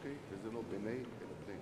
אוקיי? וזה לא ביני אלא בני.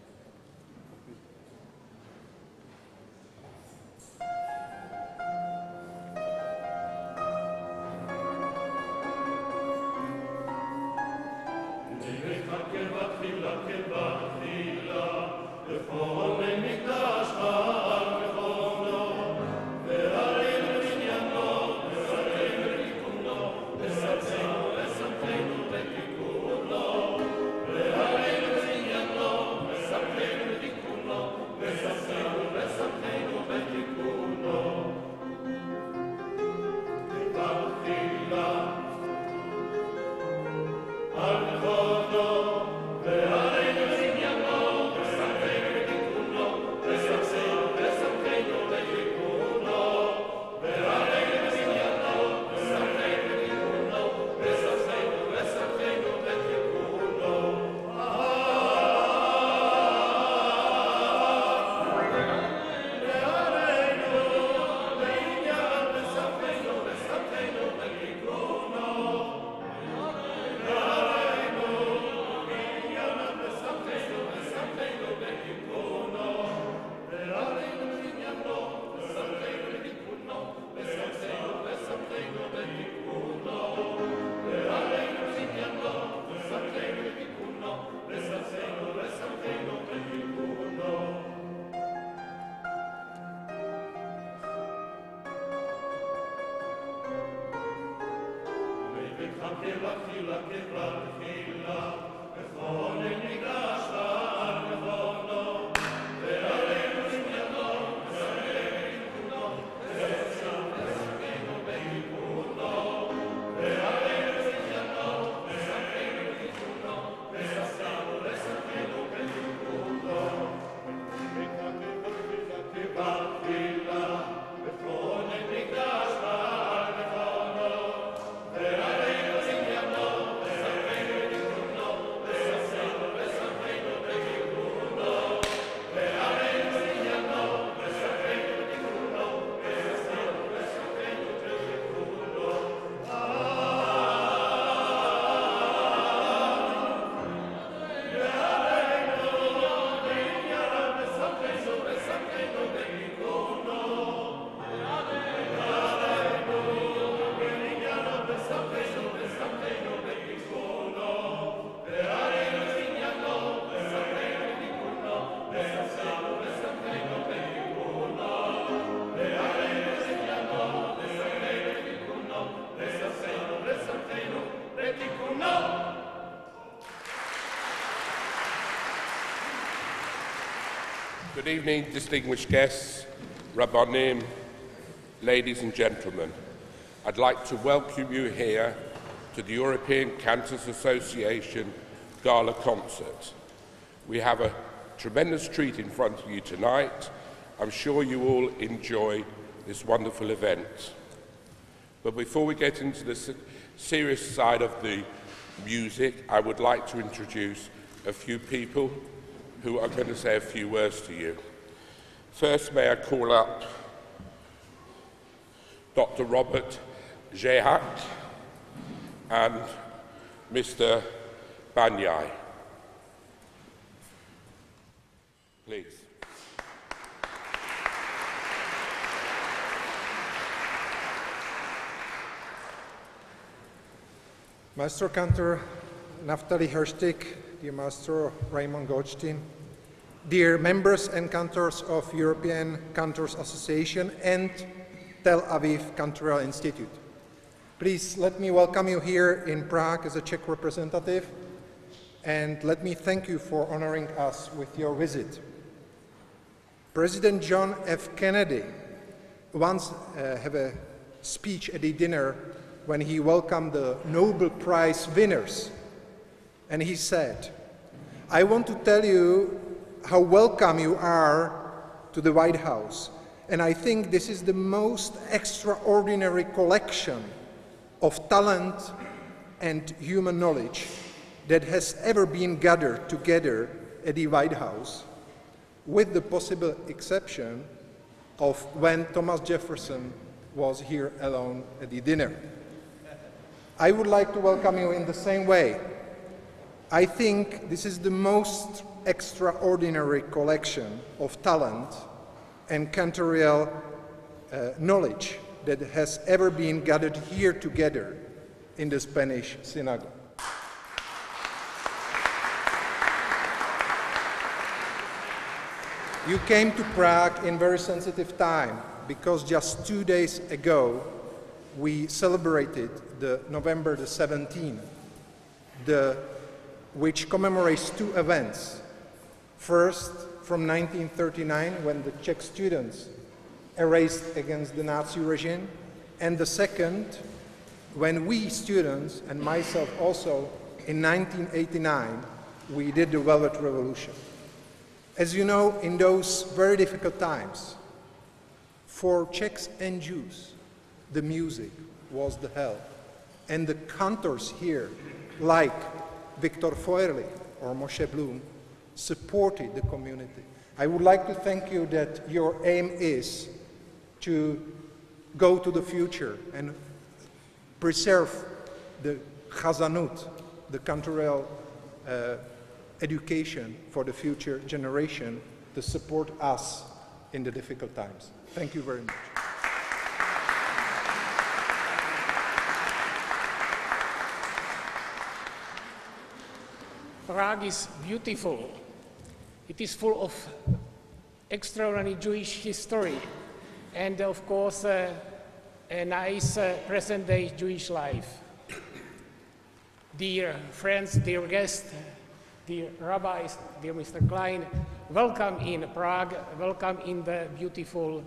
Good evening, distinguished guests, Rabbanim, ladies and gentlemen. I'd like to welcome you here to the European Cantors Association Gala Concert. We have a tremendous treat in front of you tonight. I'm sure you all enjoy this wonderful event. But before we get into the serious side of the music, I would like to introduce a few people who are going to say a few words to you. First, may I call up Dr. Robert Jehak and Mr. Banyai. Please. Maestro Cantor Naftali Herstik, dear Maestro Raymond Goldstein, dear members and cantors of European Cantors Association and Tel Aviv Cantoral Institute. Please let me welcome you here in Prague as a Czech representative, and let me thank you for honoring us with your visit. President John F. Kennedy once had a speech at a dinner when he welcomed the Nobel Prize winners. And he said, "I want to tell you how welcome you are to the White House. And I think this is the most extraordinary collection of talent and human knowledge that has ever been gathered together at the White House, with the possible exception of when Thomas Jefferson was here alone at the dinner." I would like to welcome you in the same way. I think this is the most extraordinary collection of talent and cantorial knowledge that has ever been gathered here together in the Spanish synagogue. You came to Prague in very sensitive time because just 2 days ago we celebrated the November the 17th, which commemorates two events. First, from 1939, when the Czech students erased against the Nazi regime, and the second, when we students, and myself also, in 1989, we did the Velvet Revolution. As you know, in those very difficult times, for Czechs and Jews, the music was the help. And the cantors here, like Viktor Feuerlich or Moshe Blum, supported the community. I would like to thank you that your aim is to go to the future and preserve the chazanut, the cantorial education for the future generation to support us in the difficult times. Thank you very much. Prague is beautiful. It is full of extraordinary Jewish history and, of course, a nice present-day Jewish life. Dear friends, dear guests, dear rabbis, dear Mr. Klein, welcome in Prague, welcome in the beautiful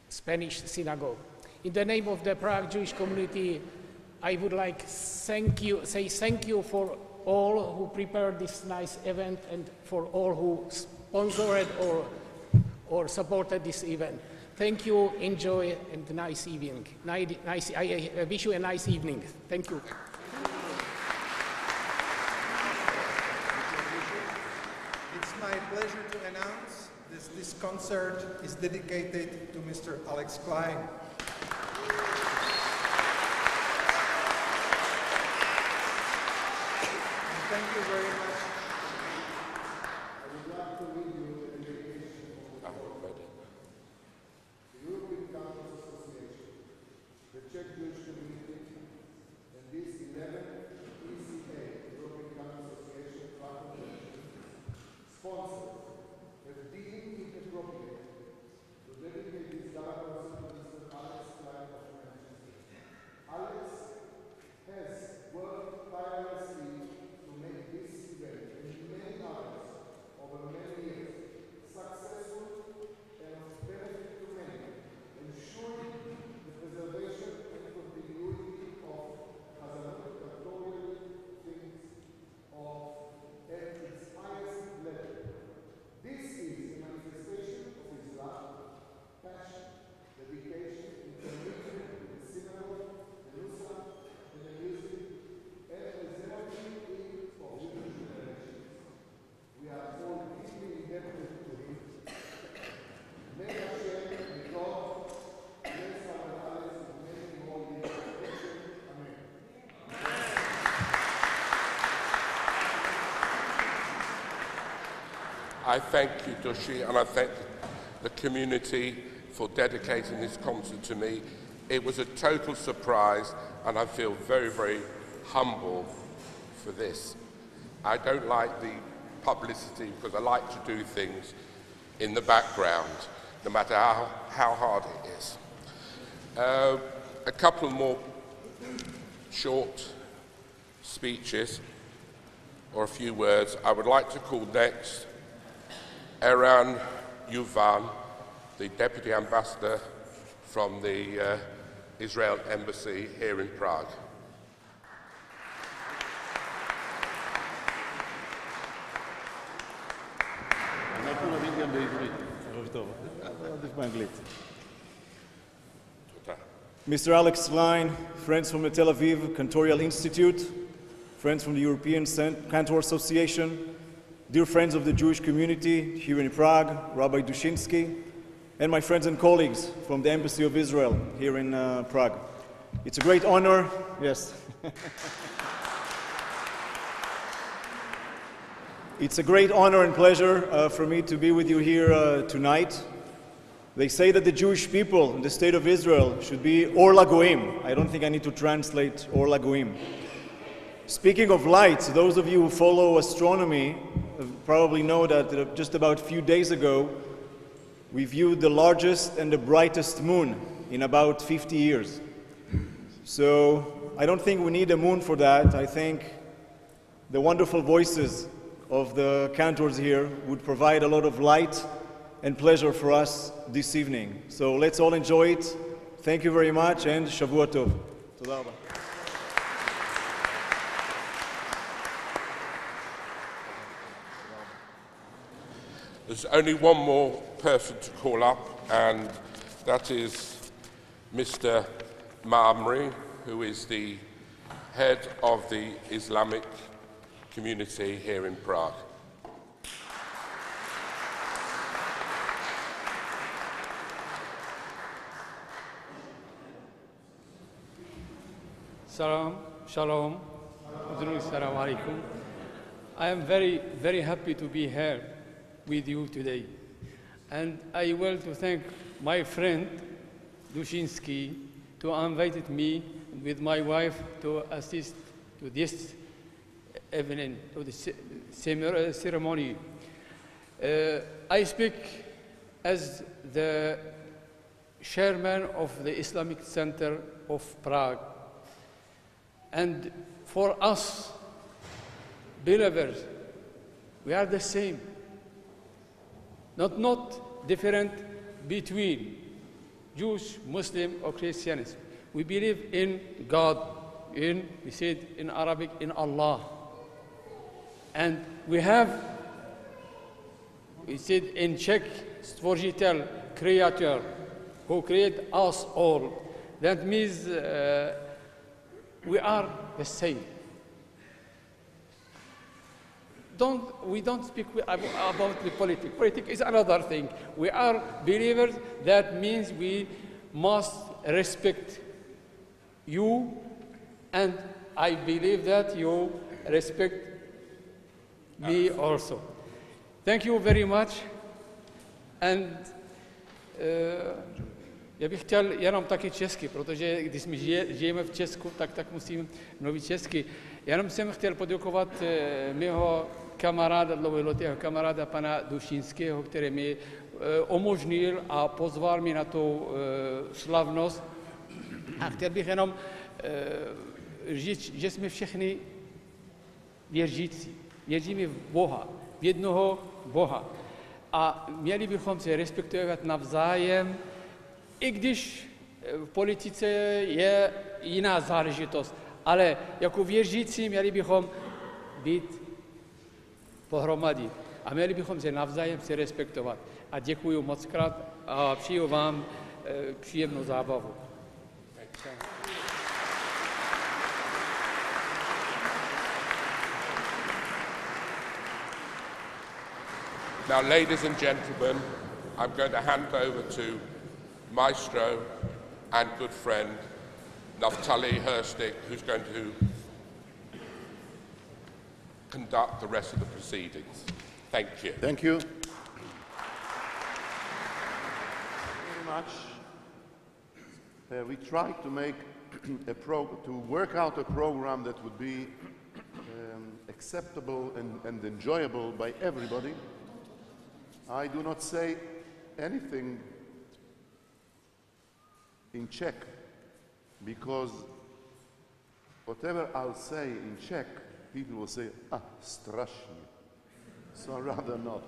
Spanish synagogue. In the name of the Prague Jewish community, I would like to say thank you for all who prepared this nice event and for all who sponsored or supported this event. Thank you, enjoy, and nice evening. I wish you a nice evening. Thank you. It's my pleasure to announce this concert is dedicated to Mr. Alex Klein. Thank you very much. I would like to read you a dedication of the European Cantors Association, the Czech Jewish community, and this 11th ECA, European Cantors Association Prague Convention, sponsored, have deemed it appropriate to dedicate this gala concert to Mr. Alex Klein of Manchester. Alex has worked tirelessly to make this event and many others over many years successful and of benefit to many, ensuring the preservation and continuity of cantorial things at its highest level. This is a manifestation of his love, passion, dedication, and commitment to the synagogue, the Nusra, and the music, and preserving it for future generations. We are all deeply indebted to him. May Hashem, may God, bless our Alex with many more years of affection. Amen. I thank you, Dushi, and I thank the community for dedicating this concert to me. It was a total surprise, and I feel very, very humble for this. I don't like the publicity because I like to do things in the background, no matter how hard it is. A couple more short speeches, or a few words. I would like to call next Eran Yuvan, the Deputy Ambassador from the Israel Embassy here in Prague. Mr. Alex Klein, friends from the Tel Aviv Cantorial Institute, friends from the European Cantors Association, dear friends of the Jewish community here in Prague, Rabbi Dushinsky, and my friends and colleagues from the Embassy of Israel here in Prague. It's a great honor, yes. It's a great honor and pleasure for me to be with you here tonight. They say that the Jewish people in the state of Israel should be Or LaGoim. I don't think I need to translate Or LaGoim. Speaking of light, those of you who follow astronomy probably know that just about a few days ago, we viewed the largest and the brightest moon in about 50 years. So I don't think we need a moon for that. I think the wonderful voices of the cantors here would provide a lot of light and pleasure for us this evening. So let's all enjoy it. Thank you very much, and Shavua Tov. Toda rabba. There's only one more person to call up, and that is Mr. Ma'amri, who is the head of the Islamic community here in Prague. Salam, shalom, salam alaikum. I am very, very happy to be here with you today. And I want to thank my friend Dushinsky to invited me with my wife to assist to this evening, to the ceremony. I speak as the chairman of the Islamic Center of Prague. And for us, believers, we are the same. Not different between Jews, Muslim, or Christians. We believe in God, we said in Arabic, in Allah. And we said in Czech, Stvoržitel, Creator, who created us all. That means we are the same. We don't speak about the politics. Politics is another thing. We are believers. That means we must respect you, and I believe that you respect me also. Thank you very much. And já bych chtěl jenom taky česky, protože když my žijeme v Česku, tak musím mluvit česky. Jenom jsem chtěl poděkovat mého kamaráda, dlouholetého kamaráda pana Dushinského, který mi umožnil a pozval mi na tu slavnost. A chtěl bych jenom říct, že jsme všichni věřící. Věříme v Boha, v jednoho Boha. A měli bychom se respektovat navzájem, i když v politice je jiná záležitost. Ale jako věřící měli bychom být pohromady a měli bychom se navzájem se respektovat. A děkuji moc krát a přeju vám příjemnou zábavu. Now, ladies and gentlemen, I'm going to hand over to Maestro and good friend Naftali Herstig, who's going to conduct the rest of the proceedings. Thank you. Thank you. Very much. We tried to make to work out a program that would be acceptable and enjoyable by everybody. I do not say anything in Czech because whatever I'll say in Czech, people will say, strašně. So I'd rather not.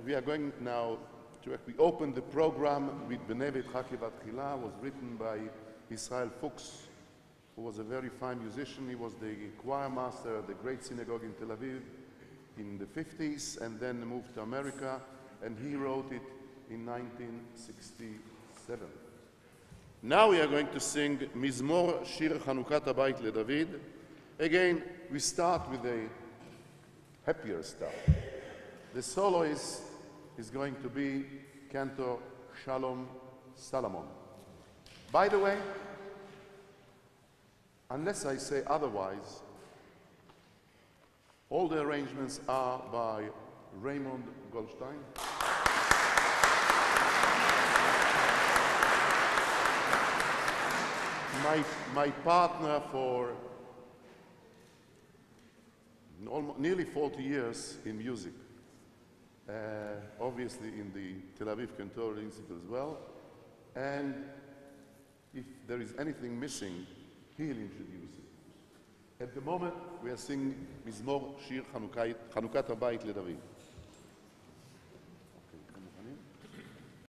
We are going now to, we opened the program with Benevet Hakevat Chila, was written by Israel Fuchs, who was a very fine musician. He was the choir master at the great synagogue in Tel Aviv in the 50s, and then moved to America, and he wrote it in 1967. Now we are going to sing Mizmor Shir Chanukat Habayit LeDavid. Again, we start with a happier start. The soloist is going to be Cantor Shalom Salomon. By the way, unless I say otherwise, All the arrangements are by Raymond Goldstein. My partner for nearly 40 years in music, obviously in the Tel Aviv Cantors Institute as well, and if there is anything missing, he'll introduce it. At the moment, we are singing Mizmor Shir Chanukat Habayit LeDavid.